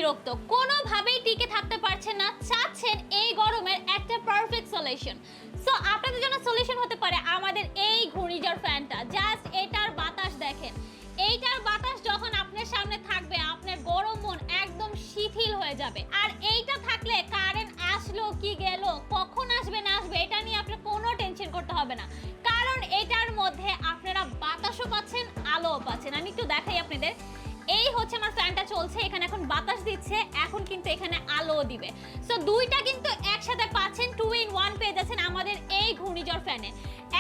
বিরক্ত, কোনোভাবেই টিকে থাকতে পারছেন না, চাচ্ছেন এই গরমের একটা পারফেক্ট সলিউশন। সো আপনাদের জন্য সলিউশন হতে পারে আমাদের এই ঘূর্ণিঝড় ফ্যানটা। জাস্ট এটার বাতাস দেখেন, এইটার বাতাস যখন আপনার সামনে থাকবে আপনার গরম মন একদম শিথিল হয়ে যাবে। আর এইটা থাকলে কারেন্ট আসলো কি গেল, কখন আসবে না আসবে এটা নিয়ে আপনার কোনো টেনশন করতে হবে না, কারণ এটার মধ্যে আপনারা বাতাসও পাচ্ছেন, আলোও পাচ্ছেন। আমি একটু দেখাই আপনাদের। এই হচ্ছে আমার ফ্যানটা চলছে, এখানে এখন বাতাস দিচ্ছে, এখন কিন্তু এখানে আলো দিবে। সো দুইটা কিন্তু একসাথে পাচ্ছেন, 2 in 1 পেয়ে যাচ্ছেন আমাদের এই ঘূর্ণিঝড় ফ্যানে।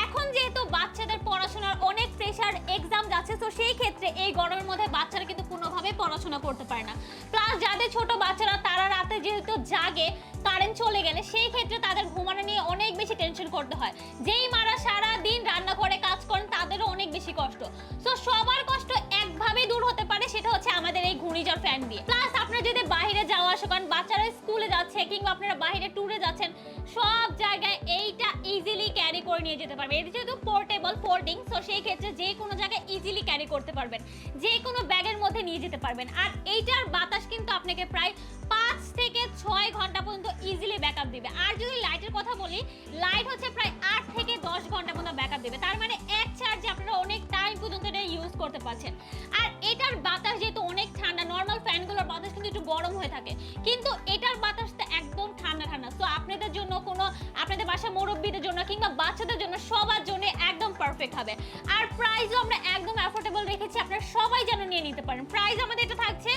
এখন যেহেতু বাচ্চাদের পড়াশোনার অনেক প্রেশার, এক্সাম যাচ্ছে, তো সেই ক্ষেত্রে এই গরমের মধ্যে বাচ্চারা কিন্তু কোনোভাবে পড়াশোনা করতে পারে না। প্লাস যাদের ছোট বাচ্চারা তারা রাতে যেহেতু জাগে, কারেন্ট চলে গেলে সেই ক্ষেত্রে তাদের ঘুমানো নিয়ে অনেক বেশি টেনশন করতে হয়। যেই মারা সারা দিন রান্না করে কাজ করেন তাদেরও অনেক বেশি কষ্ট। সো সবার কষ্ট একভাবেই দূর হতে পারে, সেটা হচ্ছে আমাদের এই ঘূর্ণিঝড় ফ্যান দিয়ে। প্লাস আপনারা যদি বাইরে যাওয়া আসা করেন, বাচ্চারা স্কুলে যাচ্ছে কিংবা আপনারা বাইরে ট্যুরে যাচ্ছেন, সব জায়গায় এইটা ইজিলি ক্যারি করে নিয়ে যেতে পারবে। এটা যেহেতু পোর্টেবল ফোল্ডিং, সো সেই ক্ষেত্রে যে কোনো জায়গায় ইজিলি ক্যারি করতে পারবেন, যে কোনো ব্যাগের মধ্যে নিয়ে যেতে পারবেন। আর এইটার বাতাস কিন্তু আপনাকে প্রায় 5 থেকে 6 ঘন্টা পর্যন্ত ইজিলি ব্যাকআপ দিবে। আর যদি লাইটের কথা বলি, লাইট হচ্ছে প্রায় 8 থেকে 10 ঘন্টা পর্যন্ত ব্যাকআপ দিবে। তার মানে এক চার্জে আপনারা অনেক টাইম পর্যন্ত এটা ইউজ করতে পারছেন। আর এটার বাতাস যেহেতু অনেক ঠান্ডা, নর্মাল ফ্যানগুলোর বাতাস কিন্তু একটু গরম হয়ে থাকে, কিন্তু এটার বাতাসটা একদম ঠান্ডা ঠান্ডা। সো আপনাদের জন্য কোনো, আপনাদের বাসা মুরব্বীদের জন্য কিংবা বাচ্চাদের জন্য, সবার জন্য একদম পারফেক্ট হবে। আর প্রাইসও আমরা একদম অ্যাফোর্ডেবল রেখেছি, আপনারা সবাই যেন নিয়ে নিতে পারেন। প্রাইস আমাদের এটা থাকছে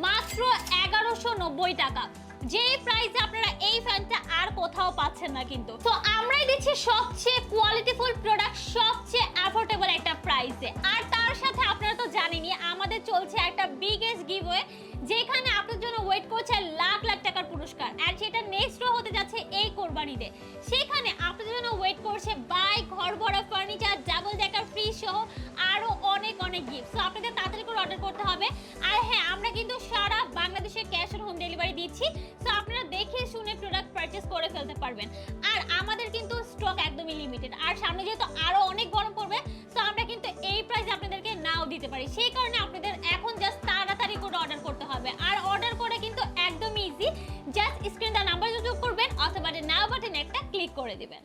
মাত্র 1190 টাকা, যে প্রাইসে আপনারা এই ফ্যানটা আর কোথাও পাচ্ছেন না কিন্তু। তো আমরাই দিচ্ছি সবচেয়ে কোয়ালিটিফুল প্রোডাক্ট সবচেয়ে অ্যাফোর্ডেবল একটা প্রাইসে। আর তার সাথে আপনারা তো জানেনই আমাদের চলছে একটা বিগেস্ট গিভওয়ে, যেখানে আপনাদের জন্য ওয়েট করছে লাখ লাখ টাকার পুরস্কার। আর সেটা নেক্সট হতে যাচ্ছে এই কোরবানিতে। সেখানে আপনাদের জন্য ওয়েট করছে বাইক, ঘর ভরা ফার্নিচার, ডাবল ডেকার ফ্রি সহ আরো অনেক অনেক গিফট। সো আপনাদের তাড়াতাড়ি করে অর্ডার করতে হবে। আর হ্যাঁ, আমরা কিন্তু সারা বাংলাদেশে ক্যাশ অন হোম ডেলিভারি দিচ্ছি। সো আপনারা দেখে শুনে প্রোডাক্ট পারচেজ করে ফেলতে পারবেন। আর আমাদের কিন্তু স্টক একদমই লিমিটেড। আর সামনে যেহেতু আরো অনেক গরম পড়বে, সো আমরা কিন্তু এই প্রাইসে আপনাদেরকে নাও দিতে পারি। সেই কারণে আপনাদের এখন জাস্ট তাড়াতাড়ি করে অর্ডার করতে হবে। আর অর্ডার করে কিন্তু একদম easy, just screen the number যোগ করবেন অথবা নাও বাটনে একটা ক্লিক করে দিবেন।